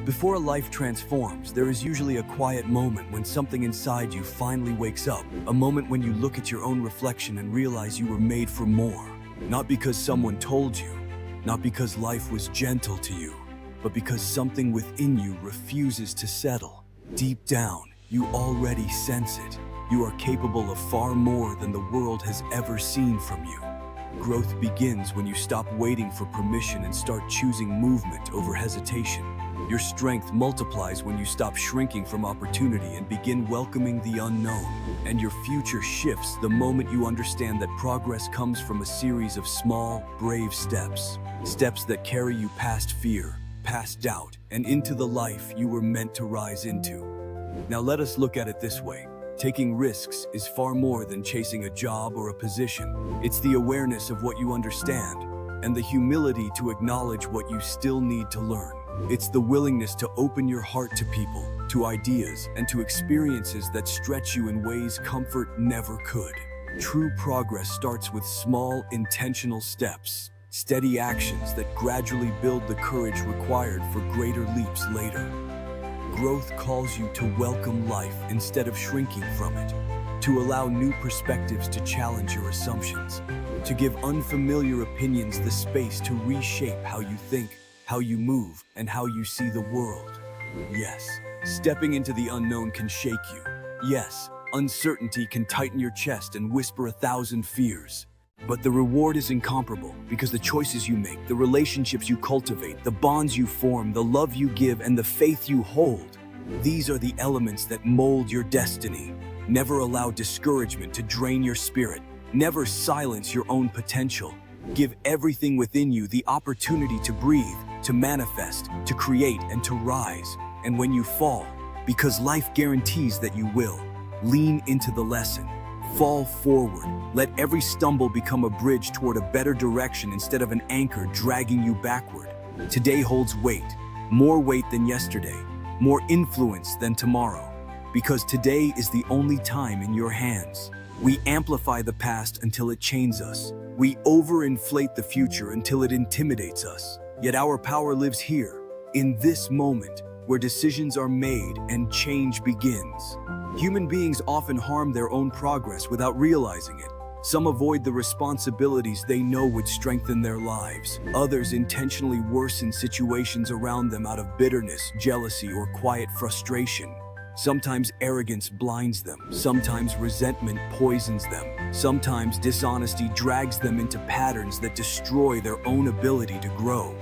Before a life transforms, there is usually a quiet moment when something inside you finally wakes up. A moment when you look at your own reflection and realize you were made for more. Not because someone told you, not because life was gentle to you, but because something within you refuses to settle. Deep down, you already sense it. You are capable of far more than the world has ever seen from you. Growth begins when you stop waiting for permission and start choosing movement over hesitation. Your strength multiplies when you stop shrinking from opportunity and begin welcoming the unknown. And your future shifts the moment you understand that progress comes from a series of small, brave steps. Steps that carry you past fear, past doubt, and into the life you were meant to rise into. Now let us look at it this way. Taking risks is far more than chasing a job or a position. It's the awareness of what you understand and the humility to acknowledge what you still need to learn. It's the willingness to open your heart to people, to ideas, and to experiences that stretch you in ways comfort never could. True progress starts with small, intentional steps, steady actions that gradually build the courage required for greater leaps later. Growth calls you to welcome life instead of shrinking from it, to allow new perspectives to challenge your assumptions, to give unfamiliar opinions the space to reshape how you think, how you move, and how you see the world. Yes, stepping into the unknown can shake you. Yes, uncertainty can tighten your chest and whisper 1,000 fears. But the reward is incomparable because the choices you make, the relationships you cultivate, the bonds you form, the love you give, and the faith you hold, these are the elements that mold your destiny. Never allow discouragement to drain your spirit. Never silence your own potential. Give everything within you the opportunity to breathe, to manifest, to create, and to rise. And when you fall, because life guarantees that you will, lean into the lesson. Fall forward. Let every stumble become a bridge toward a better direction instead of an anchor dragging you backward. Today holds weight, more weight than yesterday, more influence than tomorrow, because today is the only time in your hands. We amplify the past until it chains us. We overinflate the future until it intimidates us. Yet our power lives here, in this moment, where decisions are made and change begins. Human beings often harm their own progress without realizing it. Some avoid the responsibilities they know would strengthen their lives. Others intentionally worsen situations around them out of bitterness, jealousy, or quiet frustration. Sometimes arrogance blinds them. Sometimes resentment poisons them. Sometimes dishonesty drags them into patterns that destroy their own ability to grow.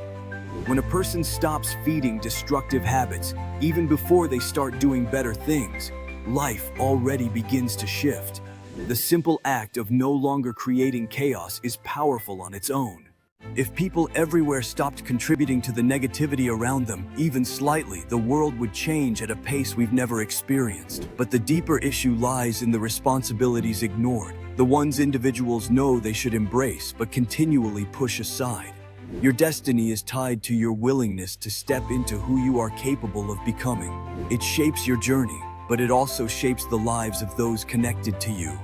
When a person stops feeding destructive habits, even before they start doing better things, life already begins to shift. The simple act of no longer creating chaos is powerful on its own. If people everywhere stopped contributing to the negativity around them, even slightly, the world would change at a pace we've never experienced. But the deeper issue lies in the responsibilities ignored, the ones individuals know they should embrace but continually push aside. Your destiny is tied to your willingness to step into who you are capable of becoming. It shapes your journey, but it also shapes the lives of those connected to you.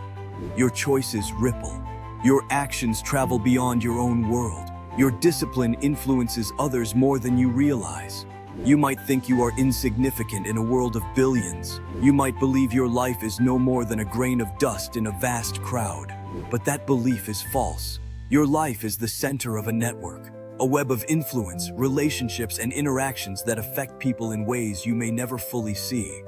Your choices ripple. Your actions travel beyond your own world. Your discipline influences others more than you realize. You might think you are insignificant in a world of billions. You might believe your life is no more than a grain of dust in a vast crowd. But that belief is false. Your life is the center of a network, a web of influence, relationships, and interactions that affect people in ways you may never fully see.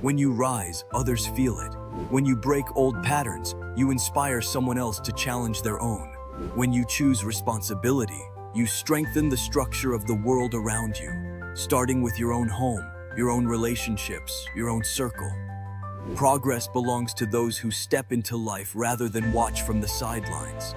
When you rise, others feel it. When you break old patterns, you inspire someone else to challenge their own. When you choose responsibility, you strengthen the structure of the world around you, starting with your own home, your own relationships, your own circle. Progress belongs to those who step into life rather than watch from the sidelines.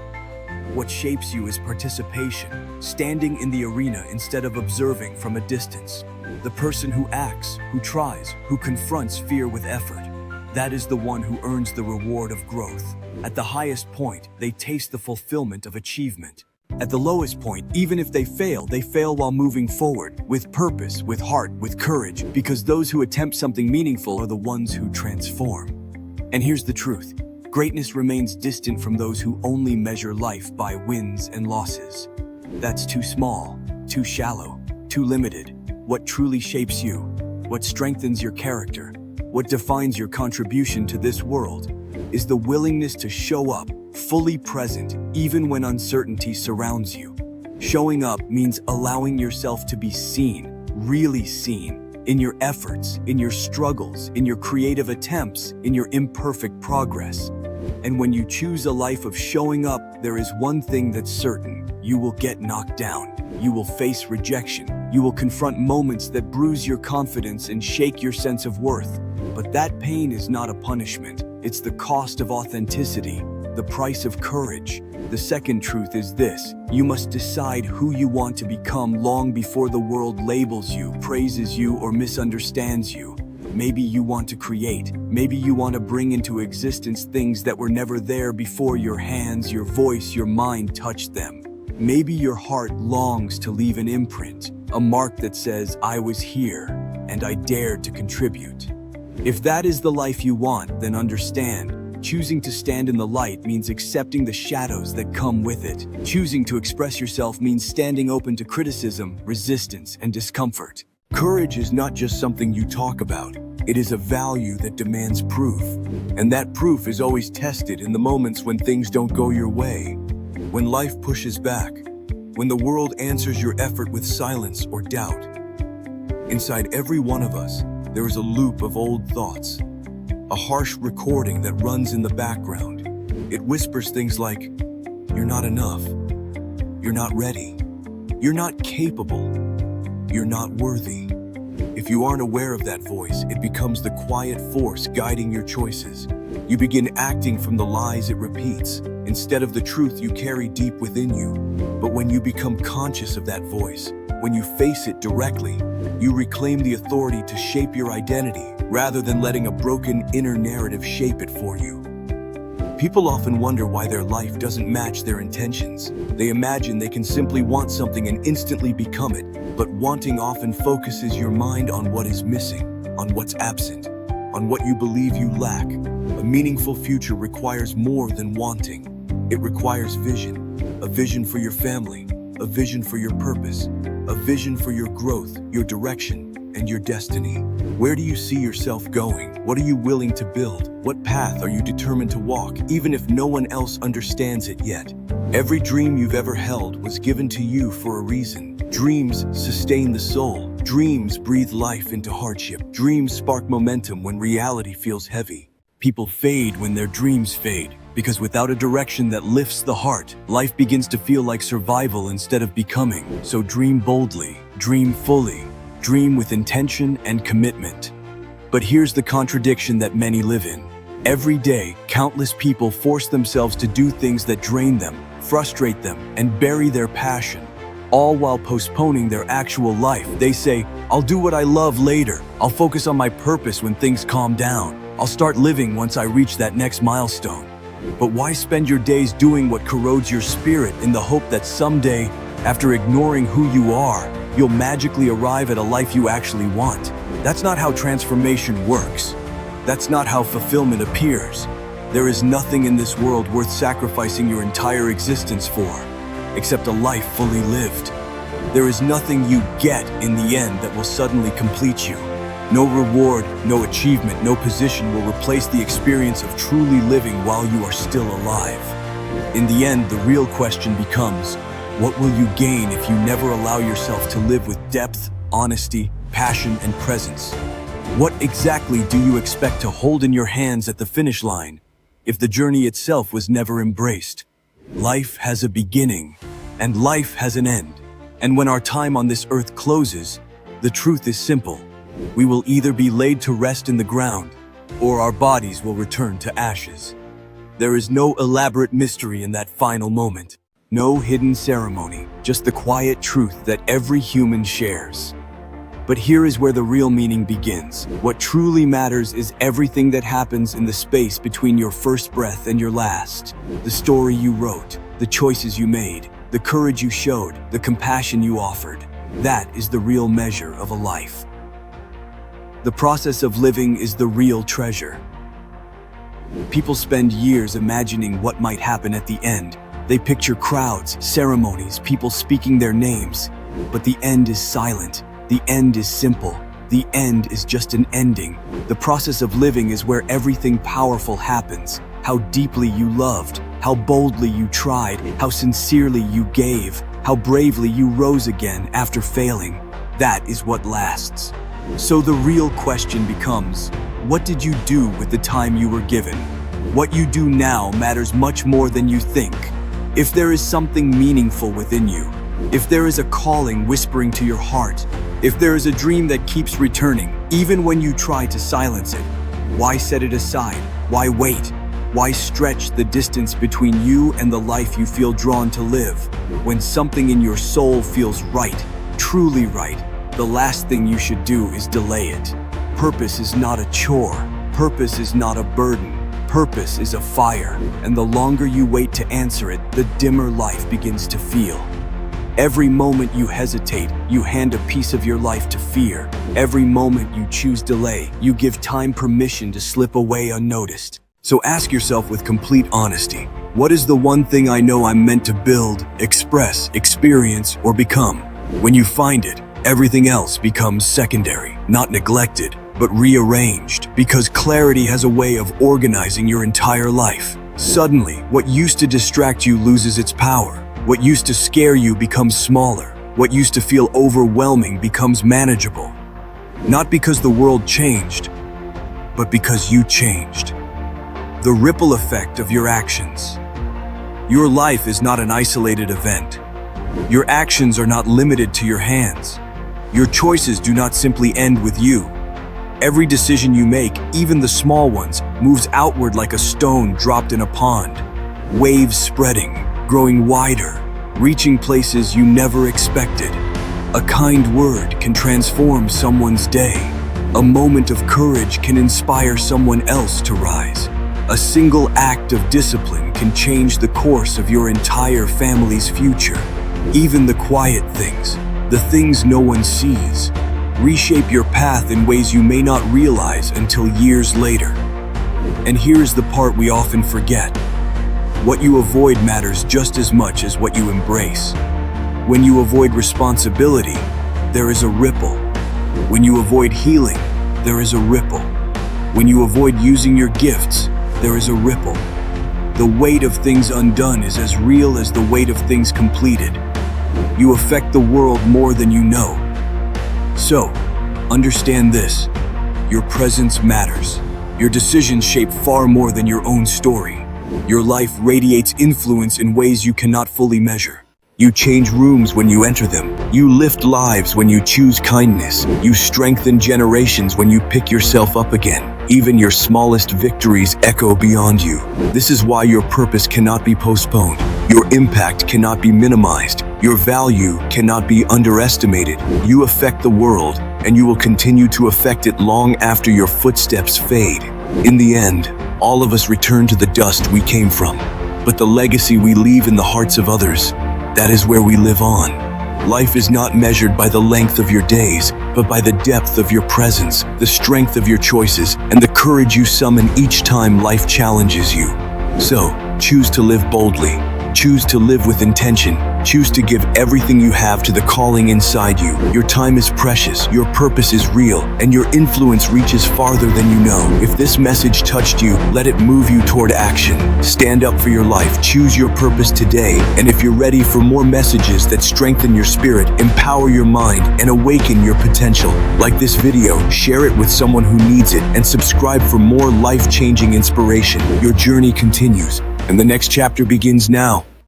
What shapes you is participation, standing in the arena instead of observing from a distance. The person who acts, who tries, who confronts fear with effort. That is the one who earns the reward of growth. At the highest point, they taste the fulfillment of achievement. At the lowest point, even if they fail while moving forward, with purpose, with heart, with courage, because those who attempt something meaningful are the ones who transform. And here's the truth. Greatness remains distant from those who only measure life by wins and losses. That's too small, too shallow, too limited. what truly shapes you, what strengthens your character, what defines your contribution to this world, is the willingness to show up, fully present, even when uncertainty surrounds you. Showing up means allowing yourself to be seen, really seen, in your efforts, in your struggles, in your creative attempts, in your imperfect progress. And when you choose a life of showing up, there is one thing that's certain: you will get knocked down. You will face rejection. You will confront moments that bruise your confidence and shake your sense of worth. But that pain is not a punishment. It's the cost of authenticity, the price of courage. The second truth is this: you must decide who you want to become long before the world labels you, praises you, or misunderstands you. Maybe you want to create. Maybe you want to bring into existence things that were never there before your hands, your voice, your mind touched them. Maybe your heart longs to leave an imprint, a mark that says, "I was here, and I dared to contribute." If that is the life you want, then understand: choosing to stand in the light means accepting the shadows that come with it. Choosing to express yourself means standing open to criticism, resistance, and discomfort. Courage is not just something you talk about. It is a value that demands proof. And that proof is always tested in the moments when things don't go your way, when life pushes back, when the world answers your effort with silence or doubt. Inside every one of us, there is a loop of old thoughts, a harsh recording that runs in the background. It whispers things like, "You're not enough. You're not ready. You're not capable. You're not worthy." If you aren't aware of that voice, it becomes the quiet force guiding your choices. You begin acting from the lies it repeats, instead of the truth you carry deep within you. But when you become conscious of that voice, when you face it directly, you reclaim the authority to shape your identity, rather than letting a broken inner narrative shape it for you. People often wonder why their life doesn't match their intentions. They imagine they can simply want something and instantly become it, but wanting often focuses your mind on what is missing, on what's absent, on what you believe you lack. A meaningful future requires more than wanting. It requires vision, a vision for your family, a vision for your purpose, a vision for your growth, your direction, and your destiny. Where do you see yourself going? What are you willing to build? What path are you determined to walk, even if no one else understands it yet? Every dream you've ever held was given to you for a reason. Dreams sustain the soul. Dreams breathe life into hardship. Dreams spark momentum when reality feels heavy. People fade when their dreams fade, because without a direction that lifts the heart, life begins to feel like survival instead of becoming. So dream boldly, dream fully, dream with intention and commitment. But here's the contradiction that many live in. Every day, countless people force themselves to do things that drain them, frustrate them, and bury their passion, all while postponing their actual life. They say, "I'll do what I love later. I'll focus on my purpose when things calm down. I'll start living once I reach that next milestone." But why spend your days doing what corrodes your spirit in the hope that someday, after ignoring who you are, you'll magically arrive at a life you actually want? That's not how transformation works. That's not how fulfillment appears. There is nothing in this world worth sacrificing your entire existence for, except a life fully lived. There is nothing you get in the end that will suddenly complete you. No reward, no achievement, no position will replace the experience of truly living while you are still alive. In the end, the real question becomes, what will you gain if you never allow yourself to live with depth, honesty, passion, and presence? What exactly do you expect to hold in your hands at the finish line if the journey itself was never embraced? Life has a beginning, and life has an end. And when our time on this earth closes, the truth is simple. We will either be laid to rest in the ground, or our bodies will return to ashes. There is no elaborate mystery in that final moment. No hidden ceremony, just the quiet truth that every human shares. But here is where the real meaning begins. What truly matters is everything that happens in the space between your first breath and your last. The story you wrote, the choices you made, the courage you showed, the compassion you offered. That is the real measure of a life. The process of living is the real treasure. People spend years imagining what might happen at the end. They picture crowds, ceremonies, people speaking their names. But the end is silent. The end is simple. The end is just an ending. The process of living is where everything powerful happens. How deeply you loved, how boldly you tried, how sincerely you gave, how bravely you rose again after failing. That is what lasts. So the real question becomes, what did you do with the time you were given? What you do now matters much more than you think. If there is something meaningful within you, if there is a calling whispering to your heart, if there is a dream that keeps returning, even when you try to silence it, why set it aside? Why wait? Why stretch the distance between you and the life you feel drawn to live? When something in your soul feels right, truly right, the last thing you should do is delay it. Purpose is not a chore. Purpose is not a burden. Purpose is a fire, and the longer you wait to answer it, the dimmer life begins to feel. Every moment you hesitate, you hand a piece of your life to fear. Every moment you choose delay, you give time permission to slip away unnoticed. So ask yourself with complete honesty, what is the one thing I know I'm meant to build, express, experience, or become? When you find it, everything else becomes secondary, not neglected, but rearranged, because clarity has a way of organizing your entire life. Suddenly, what used to distract you loses its power. What used to scare you becomes smaller. What used to feel overwhelming becomes manageable. Not because the world changed, but because you changed. The ripple effect of your actions. Your life is not an isolated event. Your actions are not limited to your hands. Your choices do not simply end with you. Every decision you make, even the small ones, moves outward like a stone dropped in a pond. Waves spreading, growing wider, reaching places you never expected. A kind word can transform someone's day. A moment of courage can inspire someone else to rise. A single act of discipline can change the course of your entire family's future. Even the quiet things, the things no one sees, reshape your path in ways you may not realize until years later. And here's the part we often forget. What you avoid matters just as much as what you embrace. When you avoid responsibility, there is a ripple. When you avoid healing, there is a ripple. When you avoid using your gifts, there is a ripple. The weight of things undone is as real as the weight of things completed. You affect the world more than you know. So, understand this. Your presence matters. Your decisions shape far more than your own story. Your life radiates influence in ways you cannot fully measure. You change rooms when you enter them. You lift lives when you choose kindness. You strengthen generations when you pick yourself up again. Even your smallest victories echo beyond you. This is why your purpose cannot be postponed. Your impact cannot be minimized. Your value cannot be underestimated. You affect the world, and you will continue to affect it long after your footsteps fade. In the end, all of us return to the dust we came from. But the legacy we leave in the hearts of others, that is where we live on. Life is not measured by the length of your days, but by the depth of your presence, the strength of your choices, and the courage you summon each time life challenges you. So, choose to live boldly. Choose to live with intention. Choose to give everything you have to the calling inside you. Your time is precious, your purpose is real, and your influence reaches farther than you know. If this message touched you, let it move you toward action. Stand up for your life, choose your purpose today, and if you're ready for more messages that strengthen your spirit, empower your mind, and awaken your potential, like this video, share it with someone who needs it, and subscribe for more life-changing inspiration. Your journey continues, and the next chapter begins now.